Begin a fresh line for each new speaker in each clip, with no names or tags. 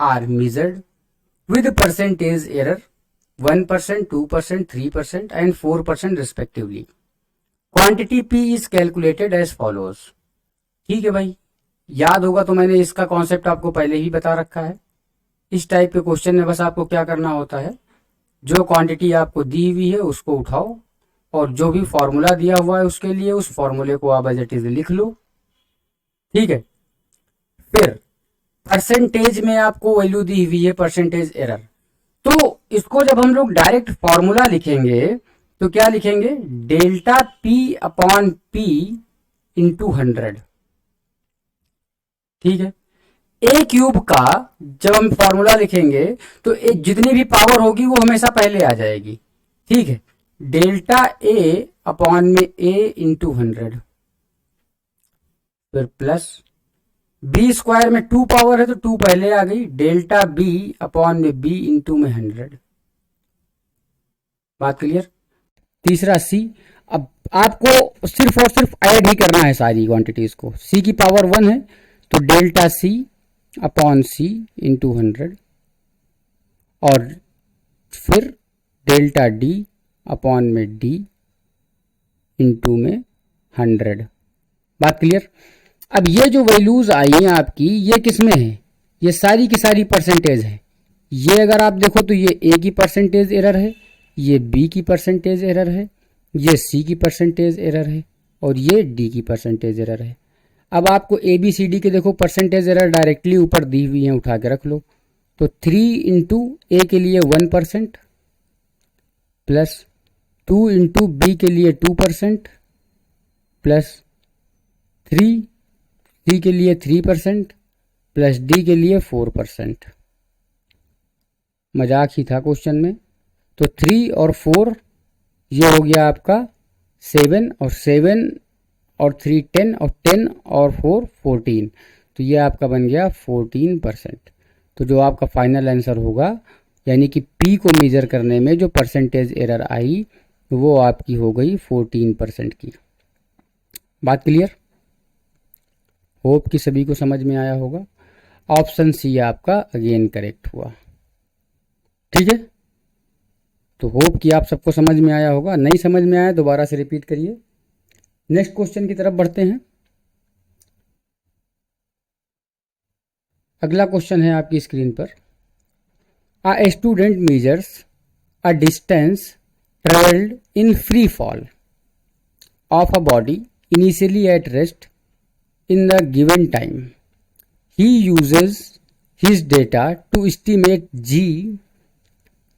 Are measured with percentage error 1%, 2%, 3% and 4% respectively. Quantity P is calculated as follows. ठीक है भाई, याद होगा तो मैंने इसका कॉन्सेप्ट आपको पहले ही बता रखा है। इस टाइप के क्वेश्चन में बस आपको क्या करना होता है, जो क्वांटिटी आपको दी हुई है उसको उठाओ और जो भी फॉर्मूला दिया हुआ है उसके लिए उस फॉर्मूले को आप एज इट इज लिख लो। ठीक है, फिर परसेंटेज में आपको वैल्यू दी हुई है परसेंटेज एरर, तो इसको जब हम लोग डायरेक्ट फॉर्मूला लिखेंगे तो क्या लिखेंगे, delta P upon P into 100। ठीक है, ए क्यूब का जब हम फॉर्मूला लिखेंगे तो जितनी भी पावर होगी वो हमेशा पहले आ जाएगी। ठीक है, डेल्टा ए अपॉन में ए इंटू 100, फिर प्लस बी स्क्वायर में 2 पावर है तो 2 पहले आ गई, डेल्टा बी अपॉन में बी इंटू में 100। बात क्लियर। तीसरा सी, अब आपको सिर्फ और सिर्फ ऐड ही करना है सारी क्वांटिटीज को। सी की पावर 1 है तो डेल्टा सी अपॉन सी इंटू 100 और फिर डेल्टा डी अपॉन में डी इंटू में 100। बात क्लियर। अब ये जो वैल्यूज आई हैं आपकी, ये किस में है, ये सारी की सारी परसेंटेज है। ये अगर आप देखो तो ये ए की परसेंटेज एरर है, ये बी की परसेंटेज एरर है, ये सी की परसेंटेज एरर है और ये डी की परसेंटेज एरर है। अब आपको ए बी सी डी के देखो परसेंटेज एरर डायरेक्टली ऊपर दी हुई है, उठा के रख लो। तो 3 इंटू ए के लिए 1% प्लस 2 इंटू बी के लिए 2% प्लस 3 सी के लिए 3% प्लस डी के लिए 4%। मजाक ही था क्वेश्चन में। तो 3 और 4 ये हो गया आपका 7 और 7 और 3 10 और 10 और 4 14, तो ये आपका बन गया 14%। तो जो आपका फाइनल आंसर होगा, यानी कि पी को मेजर करने में जो परसेंटेज एरर आई वो आपकी हो गई 14% की। बात क्लियर। होप कि सभी को समझ में आया होगा। ऑप्शन सी आपका अगेन करेक्ट हुआ। ठीक है, तो होप कि आप सबको समझ में आया होगा। नहीं समझ में आया दोबारा से रिपीट करिए। नेक्स्ट क्वेश्चन की तरफ बढ़ते हैं। अगला क्वेश्चन है आपकी स्क्रीन पर। A student measures a distance travelled in free fall of a body initially at rest in the given time. He uses his data to estimate g,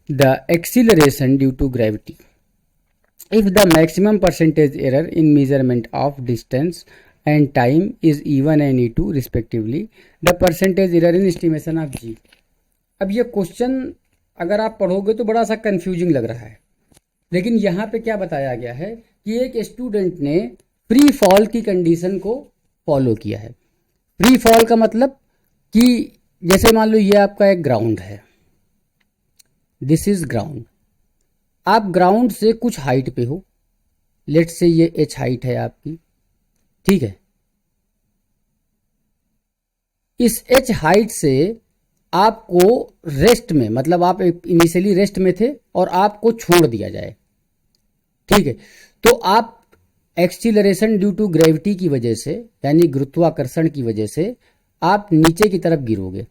the acceleration due to gravity. If the maximum percentage error in measurement of distance and time is E1 and E2 respectively, the percentage error in estimation of g. अब ये question अगर आप पढ़ोगे तो बड़ा सा confusing लग रहा है, लेकिन यहाँ पे क्या बताया गया है कि एक स्टूडेंट ने फ्री फॉल की कंडीशन को फॉलो किया है। फ्री फॉल का मतलब कि जैसे मान लो ये आपका एक ग्राउंड है, दिस इज ग्राउंड। आप ग्राउंड से कुछ हाइट पे हो, लेट से ये h हाइट है आपकी। ठीक है, इस h हाइट से आपको रेस्ट में, मतलब आप इनिशियली रेस्ट में थे और आपको छोड़ दिया जाए। ठीक है, तो आप एक्सीलरेशन ड्यू टू ग्रेविटी की वजह से, यानी गुरुत्वाकर्षण की वजह से आप नीचे की तरफ गिरोगे।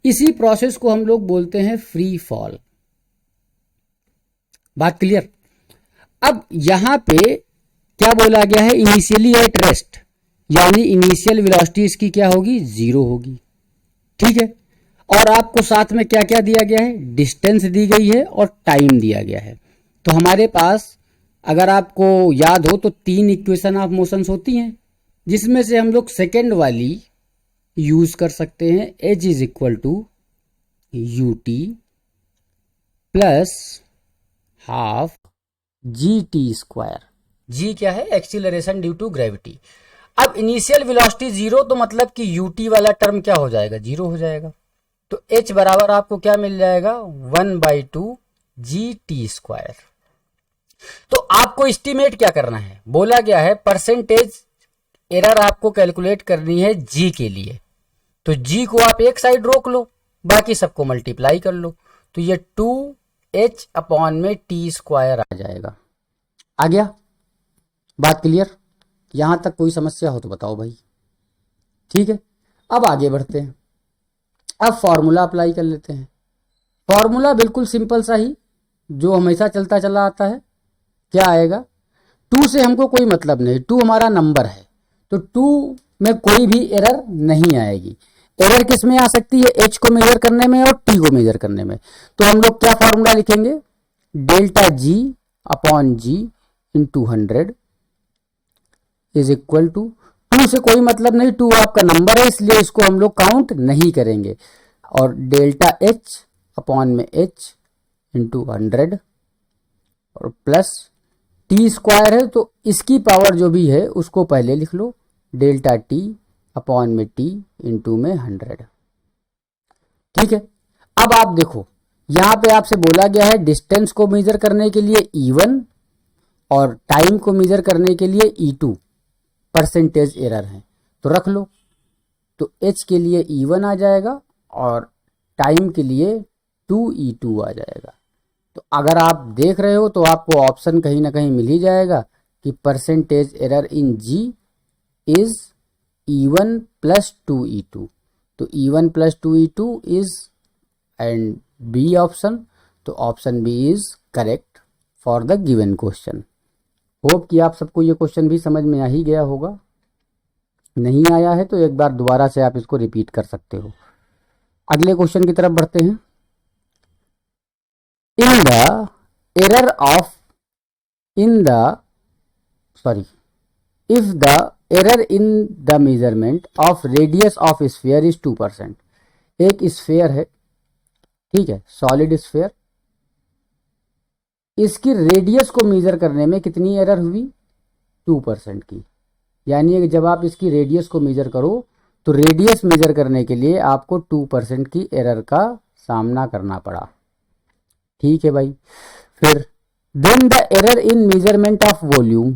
इसी प्रोसेस को हम लोग बोलते हैं फ्री फॉल। बात क्लियर। अब यहां पे क्या बोला गया है, इनिशियली एट रेस्ट, यानी इनिशियल वेलोसिटी इसकी क्या होगी, 0 होगी। ठीक है, और आपको साथ में क्या क्या दिया गया है, डिस्टेंस दी गई है और टाइम दिया गया है। तो हमारे पास अगर आपको याद हो तो 3 इक्वेशन ऑफ मोशंस होती हैं, जिसमें से हम लोग सेकेंड वाली यूज कर सकते हैं, H is equal to U T plus half G T square. G क्या है, एक्सीलरेशन ड्यू टू ग्रेविटी। अब इनिशियल वेलोसिटी 0, तो मतलब कि यू टी वाला टर्म क्या हो जाएगा, 0 हो जाएगा। तो एच बराबर आपको क्या मिल जाएगा, 1/2 जी टी स्क्वायर। तो आपको एस्टिमेट क्या करना है, बोला गया है परसेंटेज एरर आपको कैलकुलेट करनी है जी के लिए। तो g को आप एक साइड रोक लो, बाकी सबको मल्टीप्लाई कर लो, तो ये 2h अपॉन में टी स्क्वायर आ जाएगा। आ गया? बात क्लियर? यहां तक कोई समस्या हो तो बताओ भाई। ठीक है, अब आगे बढ़ते हैं। अब फॉर्मूला अप्लाई कर लेते हैं। फॉर्मूला बिल्कुल सिंपल सा ही, जो हमेशा चलता चला आता है। क्या आएगा? 2 से हमको कोई मतलब नहीं, 2 हमारा नंबर है, तो 2 में कोई भी एरर नहीं आएगी। एरर किस में आ सकती है? h को मेजर करने में और t को मेजर करने में। तो हम लोग क्या फॉर्मूला लिखेंगे? Delta g upon g into 100 is equal to, 2 से कोई मतलब नहीं, 2 आपका नंबर है इसलिए इसको हम लोग काउंट नहीं करेंगे, और डेल्टा h अपॉन में h इंटू 100 और प्लस टी स्क्वायर है, तो इसकी पावर जो भी है उसको पहले लिख लो, डेल्टा टी अपॉन में टी इंटू में 100। ठीक है, अब आप देखो यहां पे आपसे बोला गया है डिस्टेंस को मेजर करने के लिए E1 और टाइम को मेजर करने के लिए E2 परसेंटेज एरर है, तो रख लो। तो h के लिए E1 आ जाएगा और टाइम के लिए 2E2 आ जाएगा। तो अगर आप देख रहे हो तो आपको ऑप्शन कहीं ना कहीं मिल ही जाएगा कि percentage error in G is E1 plus 2E2। तो E1 plus 2E2 is and B option, तो option B is correct for the given question. Hope कि आप सबको ये क्वेश्चन भी समझ में आ ही गया होगा। नहीं आया है तो एक बार दोबारा से आप इसको रिपीट कर सकते हो। अगले क्वेश्चन की तरफ बढ़ते हैं। In the error of if the error in the measurement of radius of sphere is 2%। एक स्फेयर है, ठीक है, सॉलिड स्फेयर, इसकी रेडियस को मेजर करने में कितनी एरर हुई? 2% की। यानी जब आप इसकी रेडियस को मेजर करो तो रेडियस मेजर करने के लिए आपको 2% की एरर का सामना करना पड़ा। ठीक है भाई, फिर then the error in measurement of volume,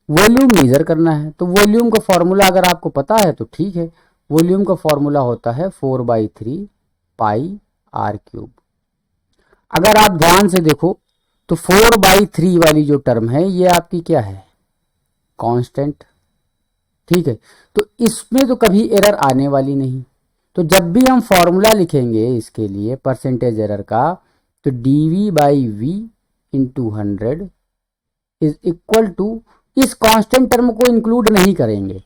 volume measure करना है, तो वॉल्यूम का फॉर्मूला अगर आपको पता है तो ठीक है। वॉल्यूम का फॉर्मूला होता है 4/3 पाई आर क्यूब। अगर आप ध्यान से देखो तो 4/3 वाली जो टर्म है ये आपकी क्या है? कांस्टेंट। ठीक है, तो इसमें तो कभी एरर आने वाली नहीं। तो जब भी हम फॉर्मूला लिखेंगे इसके लिए परसेंटेज एरर का, तो dv/v into 100 is equal to, इस कांस्टेंट टर्म को इंक्लूड नहीं करेंगे,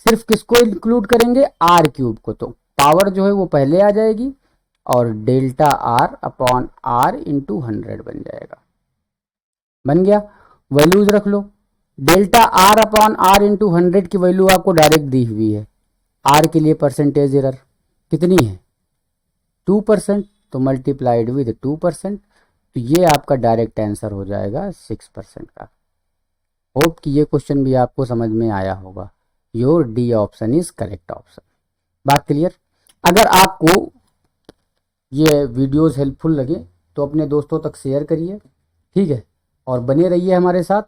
सिर्फ किसको इंक्लूड करेंगे? आर क्यूब को। तो पावर जो है वो पहले आ जाएगी और delta R upon R into 100 बन जाएगा। बन गया? वैल्यूज रख लो। Delta R upon R into 100 की वैल्यू आपको डायरेक्ट दी हुई है। आर के लिए परसेंटेज एरर कितनी है? 2%, तो मल्टीप्लाइड विद 2%, तो ये आपका डायरेक्ट आंसर हो जाएगा 6% का। होप कि ये क्वेश्चन भी आपको समझ में आया होगा। Your D option is correct option. बात क्लियर? अगर आपको ये वीडियोस हेल्पफुल लगे तो अपने दोस्तों तक शेयर करिए, ठीक है, और बने रहिए हमारे साथ।